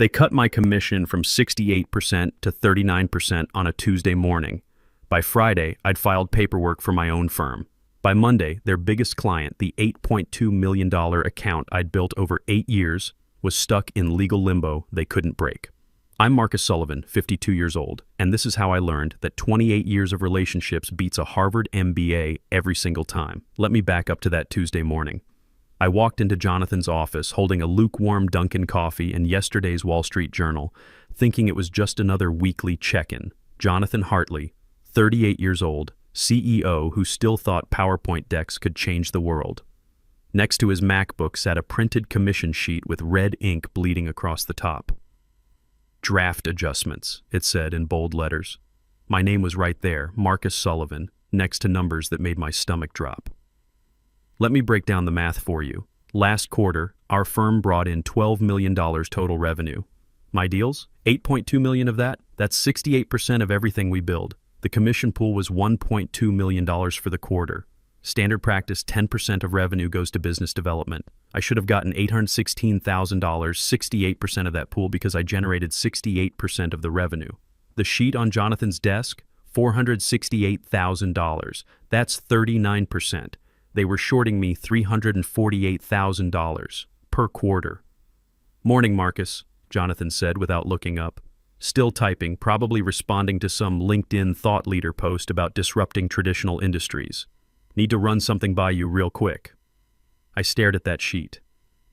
They cut my commission from 68% to 39% on a Tuesday morning. By Friday, I'd filed paperwork for my own firm. By Monday, their biggest client, the $8.2 million account I'd built over 8 years, was stuck in legal limbo they couldn't break. I'm Marcus Sullivan, 52 years old, and this is how I learned that 28 years of relationships beats a Harvard MBA every single time. Let me back up to that Tuesday morning. I walked into Jonathan's office holding a lukewarm Dunkin' coffee and yesterday's Wall Street Journal, thinking it was just another weekly check-in. Jonathan Hartley, 38 years old, CEO who still thought PowerPoint decks could change the world. Next to his MacBook sat a printed commission sheet with red ink bleeding across the top. Draft adjustments, it said in bold letters. My name was right there, Marcus Sullivan, next to numbers that made my stomach drop. Let me break down the math for you. Last quarter, our firm brought in $12 million total revenue. My deals? $8.2 million of that? That's 68% of everything we build. The commission pool was $1.2 million for the quarter. Standard practice, 10% of revenue goes to business development. I should have gotten $816,000, 68% of that pool, because I generated 68% of the revenue. The sheet on Jonathan's desk, $468,000. That's 39%. They were shorting me $348,000 per quarter. Morning, Marcus, Jonathan said without looking up. Still typing, probably responding to some LinkedIn thought leader post about disrupting traditional industries. Need to run something by you real quick. I stared at that sheet.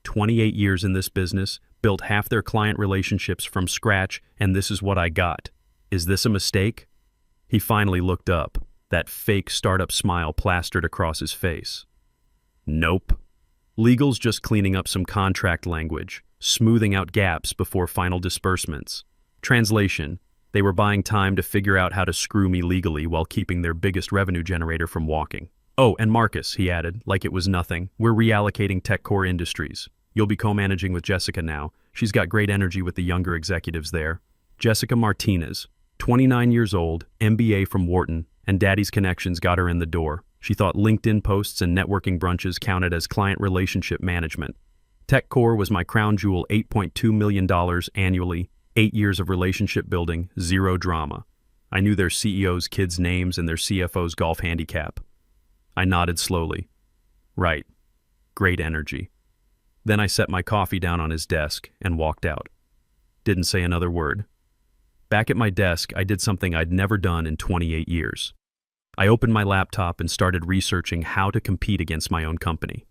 28 years in this business, built half their client relationships from scratch, and this is what I got. Is this a mistake? He finally looked up, that fake startup smile plastered across his face. Nope. Legal's just cleaning up some contract language, smoothing out gaps before final disbursements. Translation: they were buying time to figure out how to screw me legally while keeping their biggest revenue generator from walking. Oh, and Marcus, he added, like it was nothing, we're reallocating tech core industries. You'll be co-managing with Jessica now. She's got great energy with the younger executives there. Jessica Martinez, 29 years old, MBA from Wharton, and daddy's connections got her in the door. She thought LinkedIn posts and networking brunches counted as client relationship management. TechCore was my crown jewel, $8.2 million annually, 8 years of relationship building, zero drama. I knew their CEO's kids' names and their CFO's golf handicap. I nodded slowly. Right. Great energy. Then I set my coffee down on his desk and walked out. Didn't say another word. Back at my desk, I did something I'd never done in 28 years. I opened my laptop and started researching how to compete against my own company.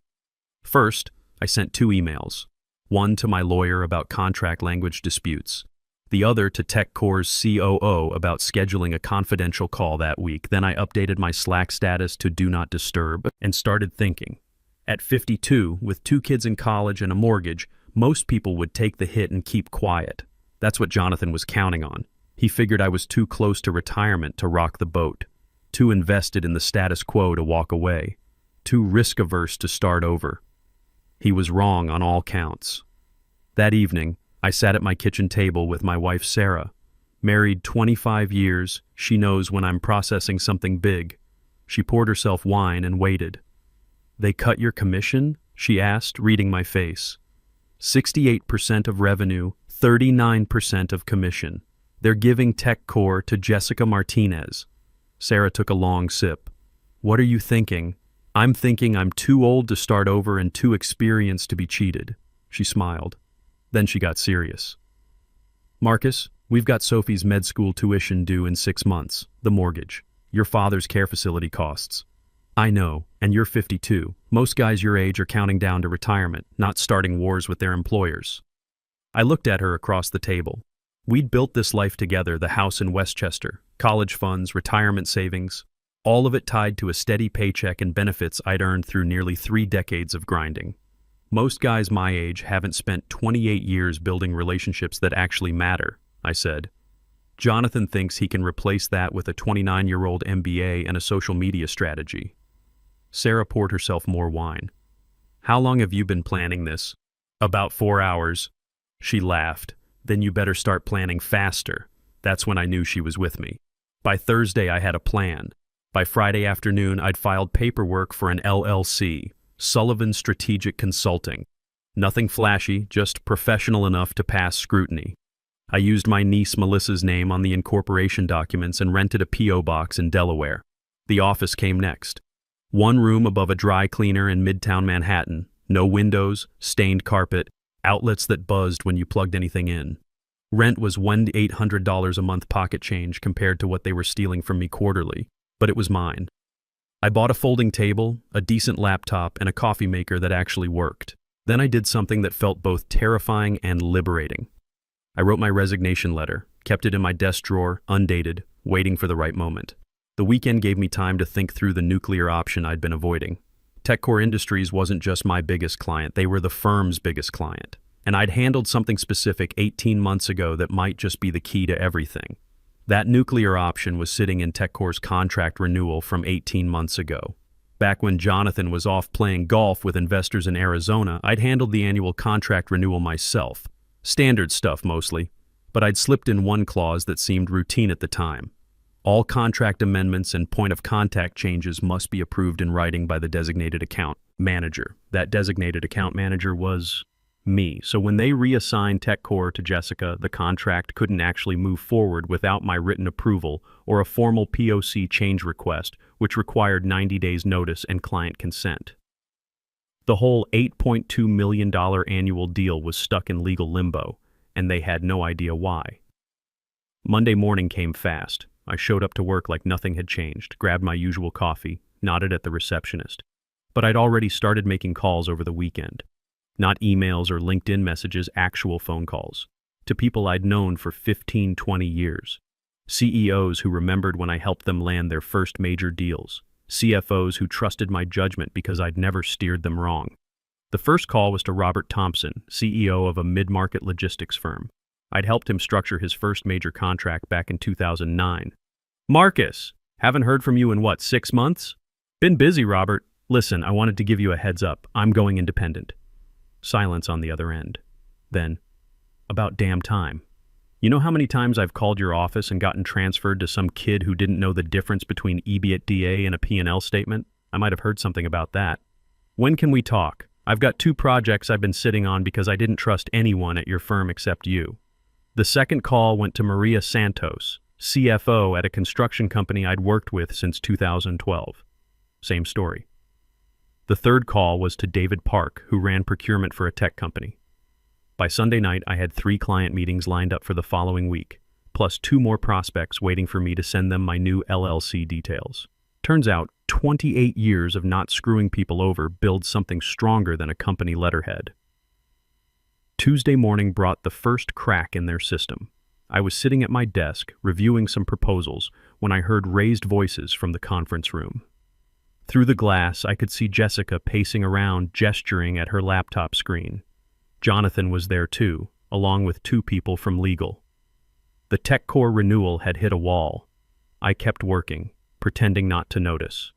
First, I sent 2 emails. One to my lawyer about contract language disputes. The other to TechCore's COO about scheduling a confidential call that week. Then I updated my Slack status to Do Not Disturb and started thinking. At 52, with 2 kids in college and a mortgage, most people would take the hit and keep quiet. That's what Jonathan was counting on. He figured I was too close to retirement to rock the boat, too invested in the status quo to walk away, too risk-averse to start over. He was wrong on all counts. That evening, I sat at my kitchen table with my wife Sarah. Married 25 years, she knows when I'm processing something big. She poured herself wine and waited. "They cut your commission?" she asked, reading my face. 68% of revenue, 39% of commission. They're giving TechCore to Jessica Martinez. Sarah took a long sip. "What are you thinking?" "I'm thinking I'm too old to start over and too experienced to be cheated." She smiled. Then she got serious. "Marcus, we've got Sophie's med school tuition due in 6 months, the mortgage, your father's care facility costs. I know, and you're 52. Most guys your age are counting down to retirement, not starting wars with their employers." I looked at her across the table. We'd built this life together, the house in Westchester, college funds, retirement savings, all of it tied to a steady paycheck and benefits I'd earned through nearly 3 decades of grinding. Most guys my age haven't spent 28 years building relationships that actually matter, I said. Jonathan thinks he can replace that with a 29-year-old MBA and a social media strategy. Sarah poured herself more wine. "How long have you been planning this?" "About 4 hours. She laughed. "Then you better start planning faster." That's when I knew she was with me. By Thursday, I had a plan. By Friday afternoon, I'd filed paperwork for an LLC, Sullivan Strategic Consulting. Nothing flashy, just professional enough to pass scrutiny. I used my niece Melissa's name on the incorporation documents and rented a P.O. box in Delaware. The office came next. One room above a dry cleaner in Midtown Manhattan. No windows, stained carpet, outlets that buzzed when you plugged anything in. Rent was $1,800 a month pocket change compared to what they were stealing from me quarterly, but it was mine. I bought a folding table, a decent laptop, and a coffee maker that actually worked. Then I did something that felt both terrifying and liberating. I wrote my resignation letter, kept it in my desk drawer, undated, waiting for the right moment. The weekend gave me time to think through the nuclear option I'd been avoiding. TechCore Industries wasn't just my biggest client, they were the firm's biggest client. And I'd handled something specific 18 months ago that might just be the key to everything. That nuclear option was sitting in TechCore's contract renewal from 18 months ago. Back when Jonathan was off playing golf with investors in Arizona, I'd handled the annual contract renewal myself. Standard stuff mostly, but I'd slipped in one clause that seemed routine at the time. All contract amendments and point of contact changes must be approved in writing by the designated account manager. That designated account manager was me. So when they reassigned TechCore to Jessica, the contract couldn't actually move forward without my written approval or a formal POC change request, which required 90 days notice and client consent. The whole $8.2 million annual deal was stuck in legal limbo, and they had no idea why. Monday morning came fast. I showed up to work like nothing had changed, grabbed my usual coffee, nodded at the receptionist. But I'd already started making calls over the weekend. Not emails or LinkedIn messages, actual phone calls. To people I'd known for 15, 20 years. CEOs who remembered when I helped them land their first major deals. CFOs who trusted my judgment because I'd never steered them wrong. The first call was to Robert Thompson, CEO of a mid-market logistics firm. I'd helped him structure his first major contract back in 2009. Marcus, haven't heard from you in 6 months? Been busy, Robert. Listen, I wanted to give you a heads up. I'm going independent. Silence on the other end. Then, about damn time. You know how many times I've called your office and gotten transferred to some kid who didn't know the difference between EBITDA and a P&L statement? I might have heard something about that. When can we talk? I've got 2 projects I've been sitting on because I didn't trust anyone at your firm except you. The second call went to Maria Santos, CFO at a construction company I'd worked with since 2012. Same story. The third call was to David Park, who ran procurement for a tech company. By Sunday night, I had 3 client meetings lined up for the following week, plus 2 more prospects waiting for me to send them my new LLC details. Turns out, 28 years of not screwing people over builds something stronger than a company letterhead. Tuesday morning brought the first crack in their system. I was sitting at my desk, reviewing some proposals, when I heard raised voices from the conference room. Through the glass, I could see Jessica pacing around, gesturing at her laptop screen. Jonathan was there too, along with 2 people from legal. The TechCore renewal had hit a wall. I kept working, pretending not to notice.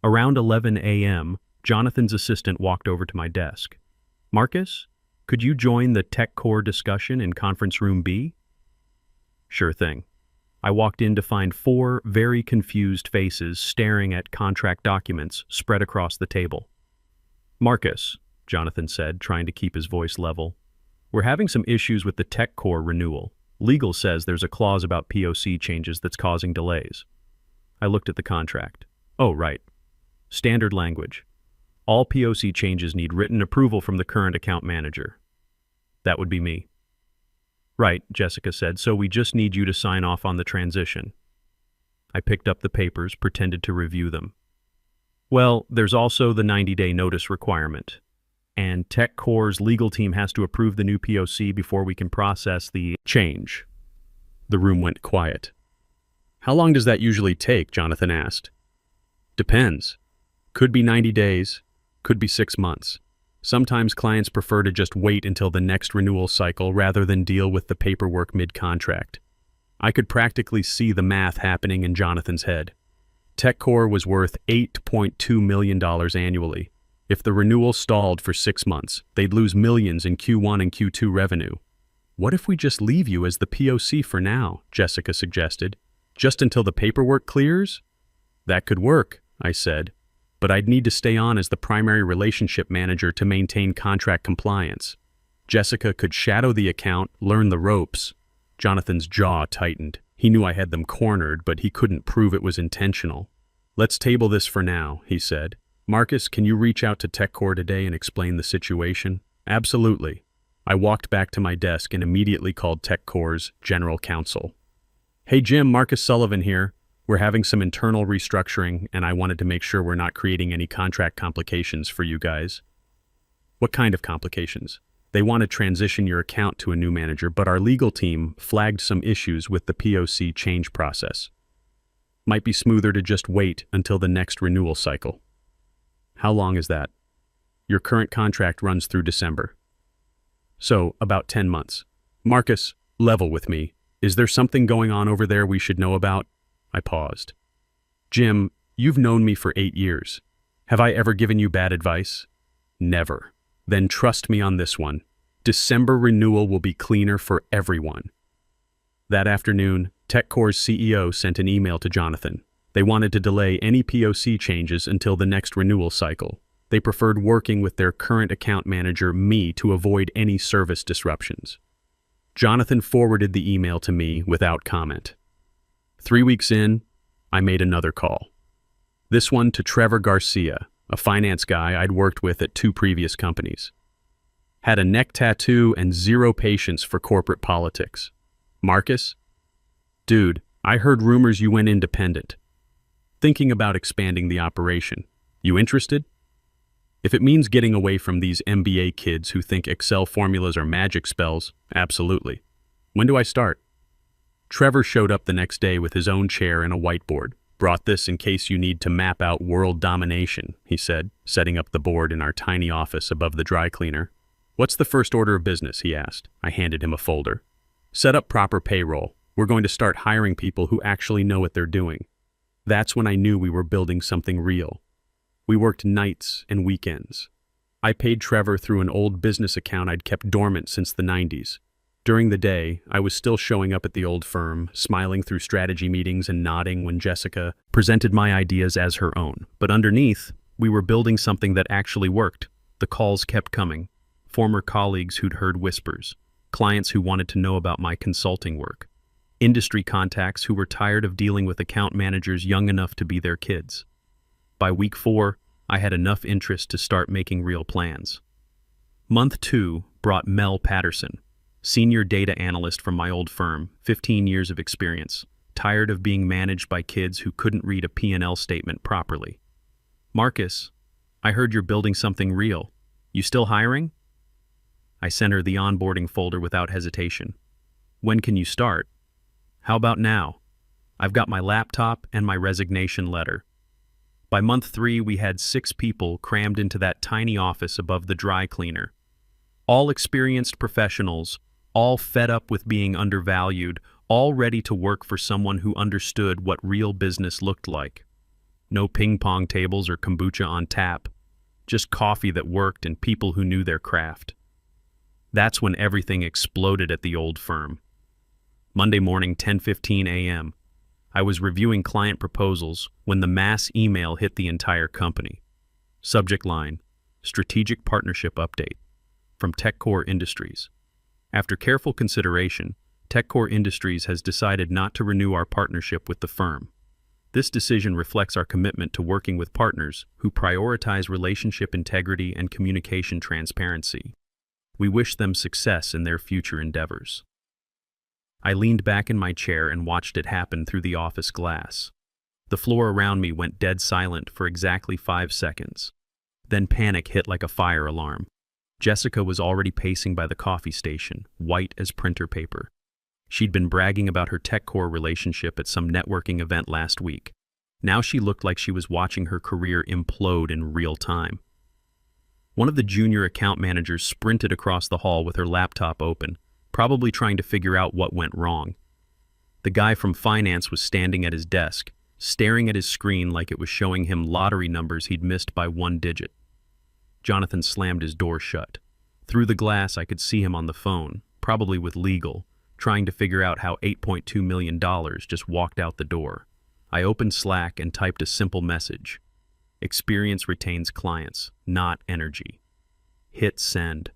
Around 11 a.m., Jonathan's assistant walked over to my desk. Marcus, could you join the TechCore discussion in conference room B? Sure thing. I walked in to find 4 very confused faces staring at contract documents spread across the table. Marcus, Jonathan said, trying to keep his voice level, we're having some issues with the TechCore renewal. Legal says there's a clause about POC changes that's causing delays. I looked at the contract. Oh, right. Standard language. All POC changes need written approval from the current account manager. That would be me. Right, Jessica said, so we just need you to sign off on the transition. I picked up the papers, pretended to review them. Well, there's also the 90-day notice requirement. And TechCore's legal team has to approve the new POC before we can process the change. The room went quiet. How long does that usually take? Jonathan asked. Depends. Could be 90 days, could be 6 months. Sometimes clients prefer to just wait until the next renewal cycle rather than deal with the paperwork mid-contract. I could practically see the math happening in Jonathan's head. TechCore was worth $8.2 million annually. If the renewal stalled for 6 months, they'd lose millions in Q1 and Q2 revenue. What if we just leave you as the POC for now? Jessica suggested. Just until the paperwork clears? That could work, I said. but I'd need to stay on as the primary relationship manager to maintain contract compliance. Jessica could shadow the account, learn the ropes. Jonathan's jaw tightened. He knew I had them cornered, but he couldn't prove it was intentional. "Let's table this for now," he said. "Marcus, can you reach out to TechCore today and explain the situation?" "Absolutely." I walked back to my desk and immediately called TechCore's general counsel. "Hey Jim, Marcus Sullivan here. We're having some internal restructuring, and I wanted to make sure we're not creating any contract complications for you guys." "What kind of complications?" "They want to transition your account to a new manager, but our legal team flagged some issues with the POC change process. Might be smoother to just wait until the next renewal cycle." "How long is that?" "Your current contract runs through December." "So, about 10 months. Marcus, level with me. Is there something going on over there we should know about?" I paused. "Jim, you've known me for 8 years. Have I ever given you bad advice?" "Never." "Then trust me on this one. December renewal will be cleaner for everyone." That afternoon, TechCore's CEO sent an email to Jonathan. They wanted to delay any POC changes until the next renewal cycle. They preferred working with their current account manager, me, to avoid any service disruptions. Jonathan forwarded the email to me without comment. 3 weeks in, I made another call. This one to Trevor Garcia, a finance guy I'd worked with at 2 previous companies. Had a neck tattoo and zero patience for corporate politics. "Marcus? Dude, I heard rumors you went independent. Thinking about expanding the operation. You interested? If it means getting away from these MBA kids who think Excel formulas are magic spells, absolutely. When do I start?" Trevor showed up the next day with his own chair and a whiteboard. "Brought this in case you need to map out world domination," he said, setting up the board in our tiny office above the dry cleaner. "What's the first order of business?" he asked. I handed him a folder. "Set up proper payroll. We're going to start hiring people who actually know what they're doing." That's when I knew we were building something real. We worked nights and weekends. I paid Trevor through an old business account I'd kept dormant since the 90s. During the day, I was still showing up at the old firm, smiling through strategy meetings and nodding when Jessica presented my ideas as her own. But underneath, we were building something that actually worked. The calls kept coming. Former colleagues who'd heard whispers. Clients who wanted to know about my consulting work. Industry contacts who were tired of dealing with account managers young enough to be their kids. By week 4, I had enough interest to start making real plans. Month 2 brought Mel Patterson, senior data analyst from my old firm, 15 years of experience, tired of being managed by kids who couldn't read a P&L statement properly. "Marcus, I heard you're building something real. You still hiring?" I sent her the onboarding folder without hesitation. "When can you start?" "How about now? I've got my laptop and my resignation letter." By month 3, we had 6 people crammed into that tiny office above the dry cleaner. All experienced professionals, all fed up with being undervalued, all ready to work for someone who understood what real business looked like. No ping-pong tables or kombucha on tap, just coffee that worked and people who knew their craft. That's when everything exploded at the old firm. Monday morning, 10:15 a.m. I was reviewing client proposals when the mass email hit the entire company. Subject line, Strategic Partnership Update, from TechCore Industries. After careful consideration, TechCore Industries has decided not to renew our partnership with the firm. This decision reflects our commitment to working with partners who prioritize relationship integrity and communication transparency. We wish them success in their future endeavors. I leaned back in my chair and watched it happen through the office glass. The floor around me went dead silent for exactly 5 seconds. Then panic hit like a fire alarm. Jessica was already pacing by the coffee station, white as printer paper. She'd been bragging about her TechCore relationship at some networking event last week. Now she looked like she was watching her career implode in real time. One of the junior account managers sprinted across the hall with her laptop open, probably trying to figure out what went wrong. The guy from finance was standing at his desk, staring at his screen like it was showing him lottery numbers he'd missed by 1 digit. Jonathan slammed his door shut. Through the glass, I could see him on the phone, probably with legal, trying to figure out how $8.2 million just walked out the door. I opened Slack and typed a simple message. Experience retains clients, not energy. Hit send.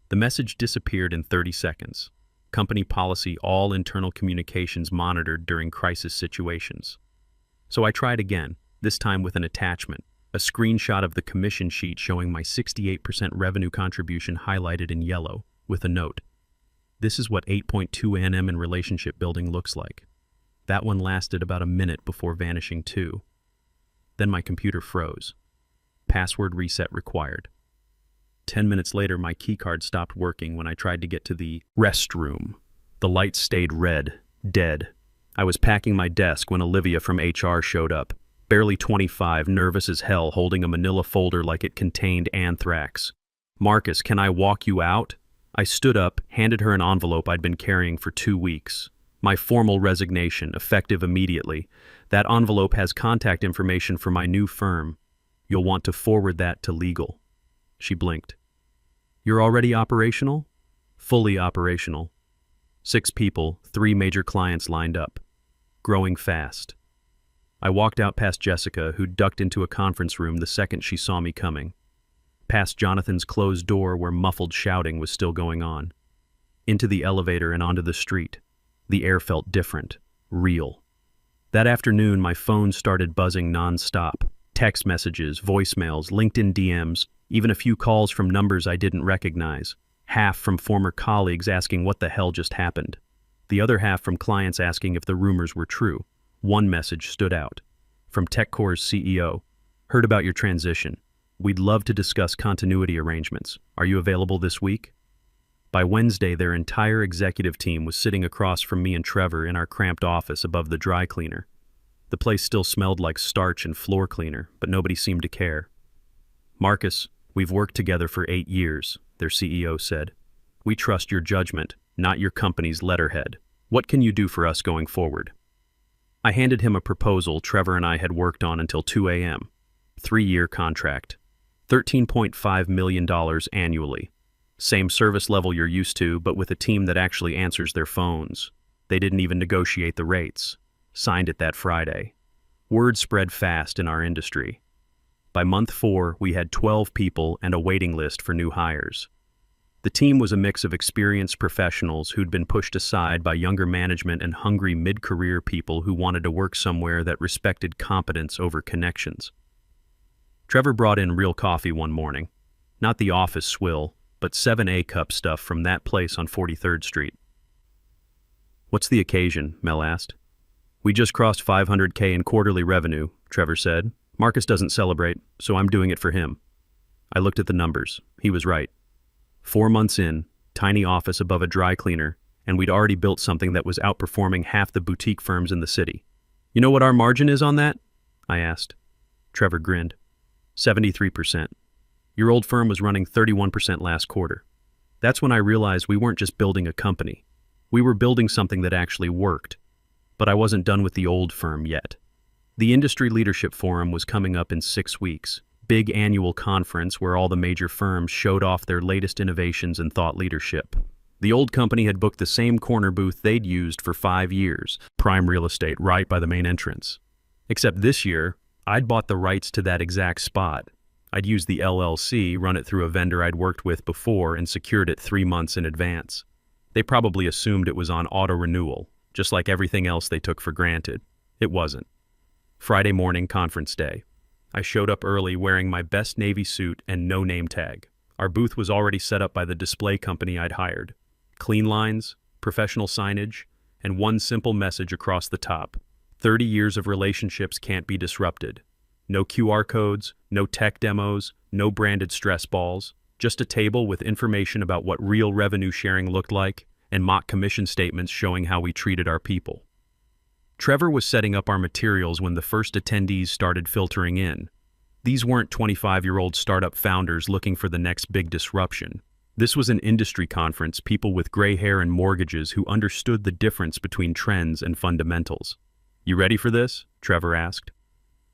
The message disappeared in 30 seconds. Company policy: all internal communications monitored during crisis situations. So I tried again, this time with an attachment, a screenshot of the commission sheet showing my 68% revenue contribution highlighted in yellow, with a note. This is what 8.2 NM in relationship building looks like. That one lasted about a minute before vanishing too. Then my computer froze. Password reset required. 10 minutes later, my keycard stopped working when I tried to get to the restroom. The lights stayed red, dead. I was packing my desk when Olivia from HR showed up, barely 25, nervous as hell, holding a manila folder like it contained anthrax. "Marcus, can I walk you out?" I stood up, handed her an envelope I'd been carrying for 2 weeks. My formal resignation, effective immediately. That envelope has contact information for my new firm. You'll want to forward that to legal. She blinked. "You're already operational?" "Fully operational. 6 people, 3 major clients lined up. Growing fast." I walked out past Jessica, who ducked into a conference room the second she saw me coming. Past Jonathan's closed door where muffled shouting was still going on. Into the elevator and onto the street. The air felt different, real. That afternoon, my phone started buzzing nonstop. Text messages, voicemails, LinkedIn DMs, even a few calls from numbers I didn't recognize. Half from former colleagues asking what the hell just happened. The other half from clients asking if the rumors were true. One message stood out. From TechCore's CEO. "Heard about your transition. We'd love to discuss continuity arrangements. Are you available this week?" By Wednesday, their entire executive team was sitting across from me and Trevor in our cramped office above the dry cleaner. The place still smelled like starch and floor cleaner, but nobody seemed to care. "Marcus, we've worked together for 8 years, their CEO said. "We trust your judgment, not your company's letterhead. What can you do for us going forward?" I handed him a proposal Trevor and I had worked on until 2 a.m. 3-year contract. $13.5 million annually. Same service level you're used to, but with a team that actually answers their phones. They didn't even negotiate the rates. Signed it that Friday. Word spread fast in our industry. By month 4, we had 12 people and a waiting list for new hires. The team was a mix of experienced professionals who'd been pushed aside by younger management and hungry mid-career people who wanted to work somewhere that respected competence over connections. Trevor brought in real coffee one morning. Not the office swill, but 7A cup stuff from that place on 43rd Street. "What's the occasion?" Mel asked. "We just crossed 500K in quarterly revenue," Trevor said. "Marcus doesn't celebrate, so I'm doing it for him." I looked at the numbers. He was right. 4 months in, tiny office above a dry cleaner, and we'd already built something that was outperforming half the boutique firms in the city. "You know what our margin is on that?" I asked. Trevor grinned. 73%. Your old firm was running 31% last quarter. That's when I realized we weren't just building a company. We were building something that actually worked. But I wasn't done with the old firm yet. The Industry Leadership Forum was coming up in 6 weeks. Big annual conference where all the major firms showed off their latest innovations and thought leadership. The old company had booked the same corner booth they'd used for 5 years, prime real estate right by the main entrance. Except this year, I'd bought the rights to that exact spot. I'd used the LLC, run it through a vendor I'd worked with before, and secured it 3 months in advance. They probably assumed it was on auto-renewal, just like everything else they took for granted. It wasn't. Friday morning, conference day. I showed up early wearing my best Navy suit and no name tag. Our booth was already set up by the display company I'd hired. Clean lines, professional signage, and one simple message across the top. 30 years of relationships can't be disrupted. No QR codes, no tech demos, no branded stress balls, just a table with information about what real revenue sharing looked like and mock commission statements showing how we treated our people. Trevor was setting up our materials when the first attendees started filtering in. These weren't 25-year-old startup founders looking for the next big disruption. This was an industry conference, people with gray hair and mortgages who understood the difference between trends and fundamentals. "You ready for this?" Trevor asked.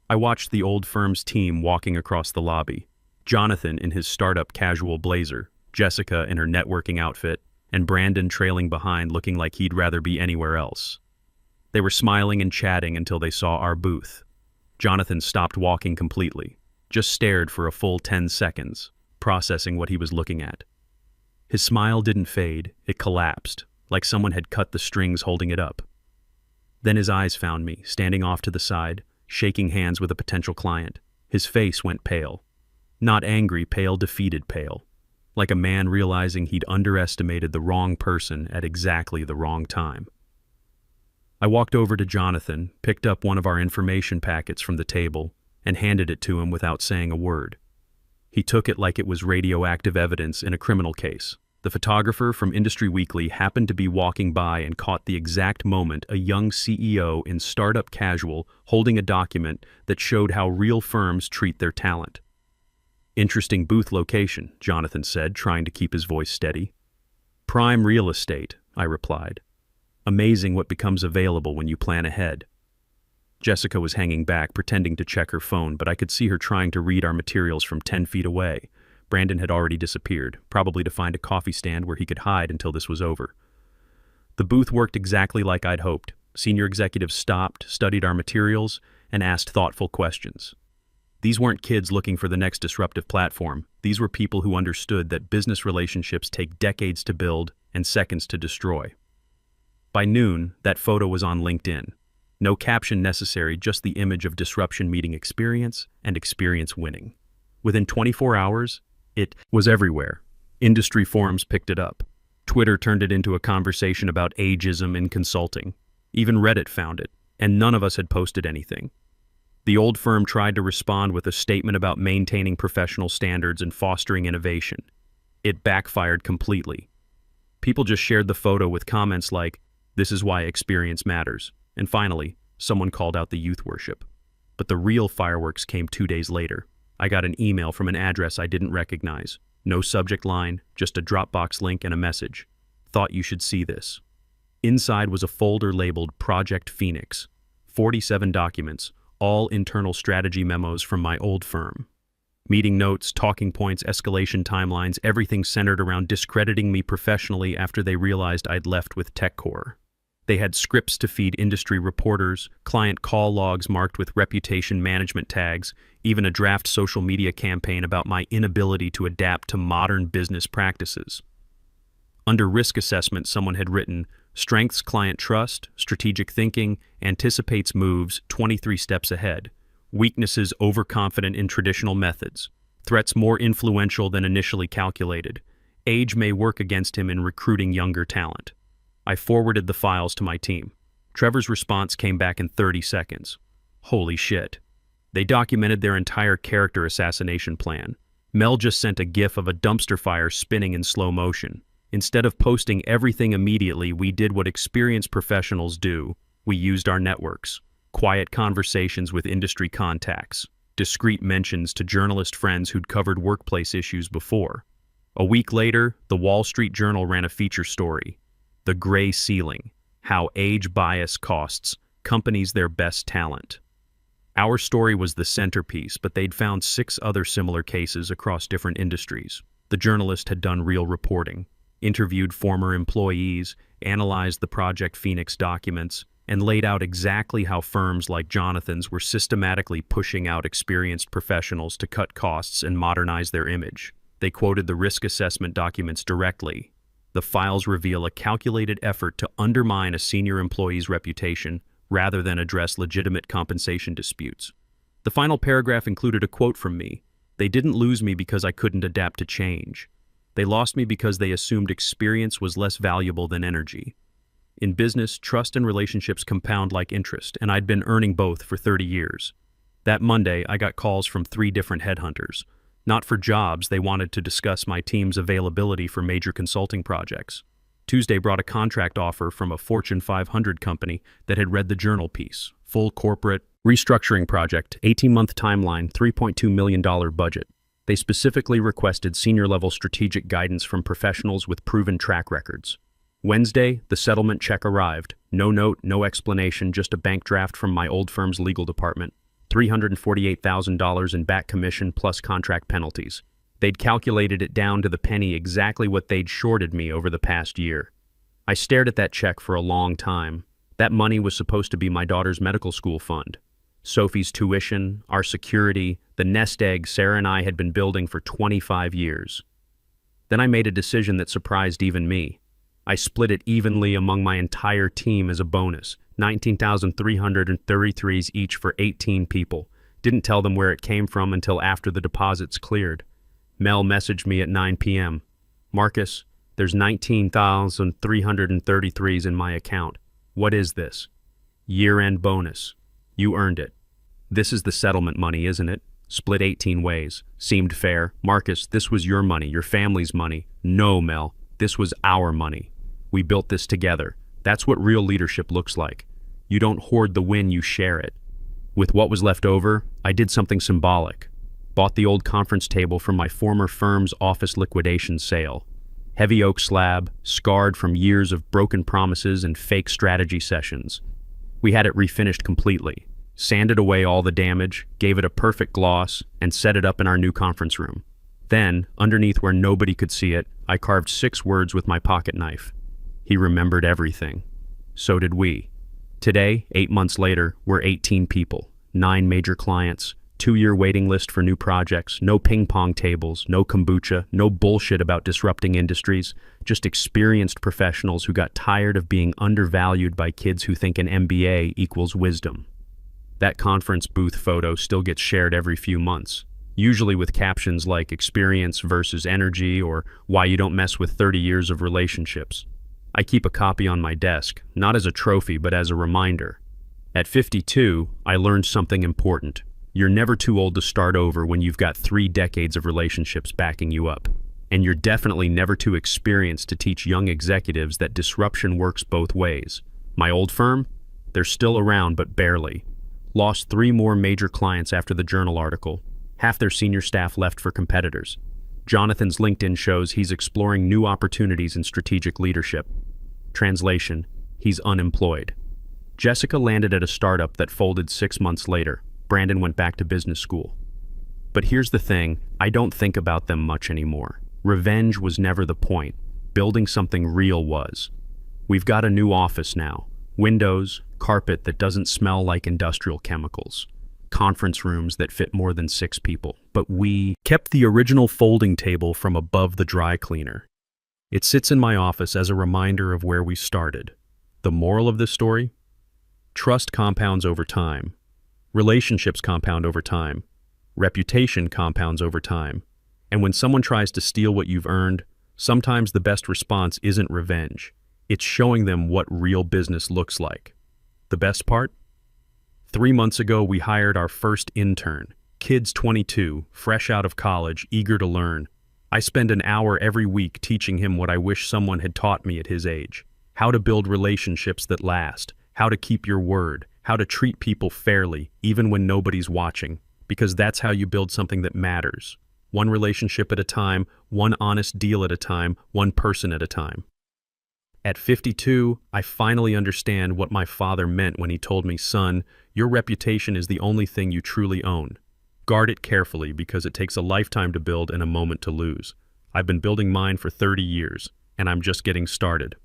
I watched the old firm's team walking across the lobby. Jonathan in his startup casual blazer, Jessica in her networking outfit, and Brandon trailing behind looking like he'd rather be anywhere else. They were smiling and chatting until they saw our booth. Jonathan stopped walking completely, just stared for a full 10 seconds, processing what he was looking at. His smile didn't fade, it collapsed, like someone had cut the strings holding it up. Then his eyes found me, standing off to the side, shaking hands with a potential client. His face went pale. Not angry pale, defeated pale. Like a man realizing he'd underestimated the wrong person at exactly the wrong time. I walked over to Jonathan, picked up one of our information packets from the table, and handed it to him without saying a word. He took it like it was radioactive evidence in a criminal case. The photographer from Industry Weekly happened to be walking by and caught the exact moment a young CEO in startup casual holding a document that showed how real firms treat their talent. "Interesting booth location," Jonathan said, trying to keep his voice steady. "Prime real estate," I replied. "Amazing what becomes available when you plan ahead." Jessica was hanging back, pretending to check her phone, but I could see her trying to read our materials from 10 feet away. Brandon had already disappeared, probably to find a coffee stand where he could hide until this was over. The booth worked exactly like I'd hoped. Senior executives stopped, studied our materials, and asked thoughtful questions. These weren't kids looking for the next disruptive platform. These were people who understood that business relationships take decades to build and seconds to destroy. By noon, that photo was on LinkedIn. No caption necessary, just the image of disruption meeting experience and experience winning. Within 24 hours, it was everywhere. Industry forums picked it up. Twitter turned it into a conversation about ageism in consulting. Even Reddit found it, and none of us had posted anything. The old firm tried to respond with a statement about maintaining professional standards and fostering innovation. It backfired completely. People just shared the photo with comments like, "This is why experience matters." And finally, someone called out the youth worship. But the real fireworks came 2 days later. I got an email from an address I didn't recognize. No subject line, just a Dropbox link and a message. "Thought you should see this." Inside was a folder labeled Project Phoenix. 47 documents, all internal strategy memos from my old firm. Meeting notes, talking points, escalation timelines, everything centered around discrediting me professionally after they realized I'd left with TechCore. They had scripts to feed industry reporters, client call logs marked with reputation management tags, even a draft social media campaign about my inability to adapt to modern business practices. Under risk assessment, someone had written, "Strengths client trust, strategic thinking, anticipates moves 23 steps ahead. Weaknesses overconfident in traditional methods. Threats more influential than initially calculated. Age may work against him in recruiting younger talent." I forwarded the files to my team. Trevor's response came back in 30 seconds. Holy shit. They documented their entire character assassination plan. Mel just sent a gif of a dumpster fire spinning in slow motion. Instead of posting everything immediately, we did what experienced professionals do. We used our networks. Quiet conversations with industry contacts. Discreet mentions to journalist friends who'd covered workplace issues before. A week later, the Wall Street Journal ran a feature story. The Gray Ceiling, How Age Bias Costs Companies Their Best Talent. Our story was the centerpiece, but they'd found 6 other similar cases across different industries. The journalist had done real reporting, interviewed former employees, analyzed the Project Phoenix documents, and laid out exactly how firms like Jonathan's were systematically pushing out experienced professionals to cut costs and modernize their image. They quoted the risk assessment documents directly. The files reveal a calculated effort to undermine a senior employee's reputation rather than address legitimate compensation disputes. The final paragraph included a quote from me. "They didn't lose me because I couldn't adapt to change. They lost me because they assumed experience was less valuable than energy." In business, trust and relationships compound like interest, and I'd been earning both for 30 years. That Monday, I got calls from 3 different headhunters. Not for jobs, they wanted to discuss my team's availability for major consulting projects. Tuesday brought a contract offer from a Fortune 500 company that had read the journal piece. Full corporate restructuring project, 18-month timeline, $3.2 million budget. They specifically requested senior-level strategic guidance from professionals with proven track records. Wednesday, the settlement check arrived. No note, no explanation, just a bank draft from my old firm's legal department. $348,000 in back commission plus contract penalties. They'd calculated it down to the penny exactly what they'd shorted me over the past year. I stared at that check for a long time. That money was supposed to be my daughter's medical school fund. Sophie's tuition, our security, the nest egg Sarah and I had been building for 25 years. Then I made a decision that surprised even me. I split it evenly among my entire team as a bonus, 19,333s each for 18 people. Didn't tell them where it came from until after the deposits cleared. Mel messaged me at 9 p.m. Marcus, there's 19,333s in my account. What is this? Year-end bonus. You earned it. This is the settlement money, isn't it? Split 18 ways. Seemed fair. Marcus, this was your money, your family's money. No, Mel, this was our money. We built this together. That's what real leadership looks like. You don't hoard the win, you share it. With what was left over, I did something symbolic. Bought the old conference table from my former firm's office liquidation sale. Heavy oak slab, scarred from years of broken promises and fake strategy sessions. We had it refinished completely, sanded away all the damage, gave it a perfect gloss, and set it up in our new conference room. Then, underneath where nobody could see it, I carved 6 words with my pocket knife. He remembered everything. So did we. Today, 8 months later, we're 18 people, 9 major clients, 2-year waiting list for new projects, no ping pong tables, no kombucha, no bullshit about disrupting industries, just experienced professionals who got tired of being undervalued by kids who think an MBA equals wisdom. That conference booth photo still gets shared every few months, usually with captions like experience versus energy or why you don't mess with 30 years of relationships. I keep a copy on my desk, not as a trophy but as a reminder. At 52, I learned something important. You're never too old to start over when you've got 3 decades of relationships backing you up. And you're definitely never too experienced to teach young executives that disruption works both ways. My old firm? They're still around, but barely. Lost 3 more major clients after the Journal article. Half their senior staff left for competitors. Jonathan's LinkedIn shows he's exploring new opportunities in strategic leadership. Translation, he's unemployed. Jessica landed at a startup that folded 6 months later. Brandon went back to business school. But here's the thing, I don't think about them much anymore. Revenge was never the point. Building something real was. We've got a new office now. Windows, carpet that doesn't smell like industrial chemicals. Conference rooms that fit more than 6 people. But we kept the original folding table from above the dry cleaner. It sits in my office as a reminder of where we started. The moral of this story? Trust compounds over time. Relationships compound over time. Reputation compounds over time. And when someone tries to steal what you've earned, sometimes the best response isn't revenge. It's showing them what real business looks like. The best part? 3 months ago, we hired our first intern. Kid's 22, fresh out of college, eager to learn. I spend an hour every week teaching him what I wish someone had taught me at his age. How to build relationships that last. How to keep your word. How to treat people fairly, even when nobody's watching. Because that's how you build something that matters. One relationship at a time, one honest deal at a time, one person at a time. At 52, I finally understand what my father meant when he told me, son, your reputation is the only thing you truly own. Guard it carefully because it takes a lifetime to build and a moment to lose. I've been building mine for 30 years, and I'm just getting started.